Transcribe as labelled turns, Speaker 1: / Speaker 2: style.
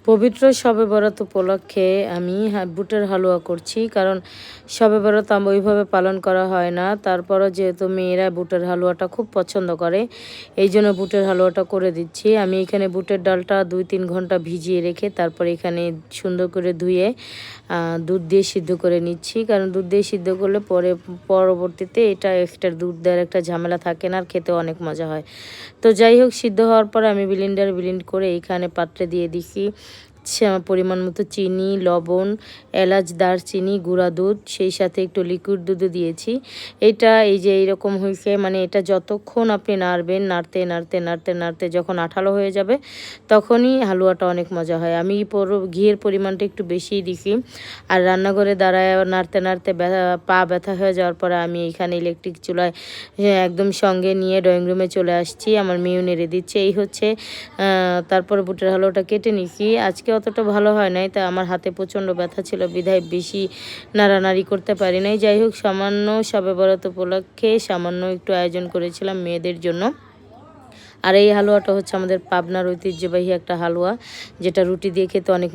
Speaker 1: পবিত্র শবে বরাত উপলক্ষে আমি বুটের হালুয়া করছি, কারণ শবে বরাত ওইভাবে পালন করা হয় না। তারপরও যেহেতু মেয়েরা বুটের হালুয়াটা খুব পছন্দ করে, এই জন্য বুটের হালুয়াটা করে দিচ্ছি। আমি এখানে বুটের ডালটা 2-3 ঘন্টা ভিজিয়ে রেখে তারপর এখানে সুন্দর করে ধুয়ে দুধ দিয়ে সিদ্ধ করে নিচ্ছি, কারণ দুধ দিয়ে সিদ্ধ করলে পরবর্তীতে এটা একটা দুধ দেওয়ার একটা ঝামেলা থাকে না, আর খেতেও অনেক মজা হয়। তো যাই হোক, সিদ্ধ হওয়ার পর আমি ব্লেন্ড করে এইখানে পাত্রে দিয়ে দিচ্ছি পরিমাণ মতো চিনি, লবণ, এলাচ, দারচিনি, গুঁড়া দুধ, সেই সাথে একটু লিকুইড দুধও দিয়েছি। এই যে এইরকম হয়েছে, মানে এটা যতক্ষণ আপনি নাড়বেন, নাড়তে নাড়তে নাড়তে নাড়তে যখন আঠালো হয়ে যাবে তখনই হালুয়াটা অনেক মজা হয়। আমি ঘিয়ের পরিমাণটা একটু বেশিই দিছি। আর রান্নাঘরে দাঁড়ায় নাড়তে নাড়তে পা ব্যথা হয়ে যাওয়ার পরে আমি এখানে ইলেকট্রিক চুলায় একদম সঙ্গে নিয়ে ড্রয়িং রুমে চলে আসছি। আমার মেয়েও নেড়ে দিচ্ছে। এই হচ্ছে তারপর বুটের হালুয়াটা কেটে নিছি। আজকে অতটা ভালো হয় নাই, তা আমার হাতে প্রচণ্ড ব্যথা ছিল বিধায় বেশি নাড়ানাড়ি করতে পারি নাই। যাই হোক, সামান্য শবে বরাত উপলক্ষে সামান্য একটু আয়োজন করেছিলাম মেয়েদের জন্য। আর এই হালুয়াটা হচ্ছে আমাদের পাবনার ঐতিহ্যবাহী একটা হালুয়া, যেটা রুটি দিয়ে খেতে অনেক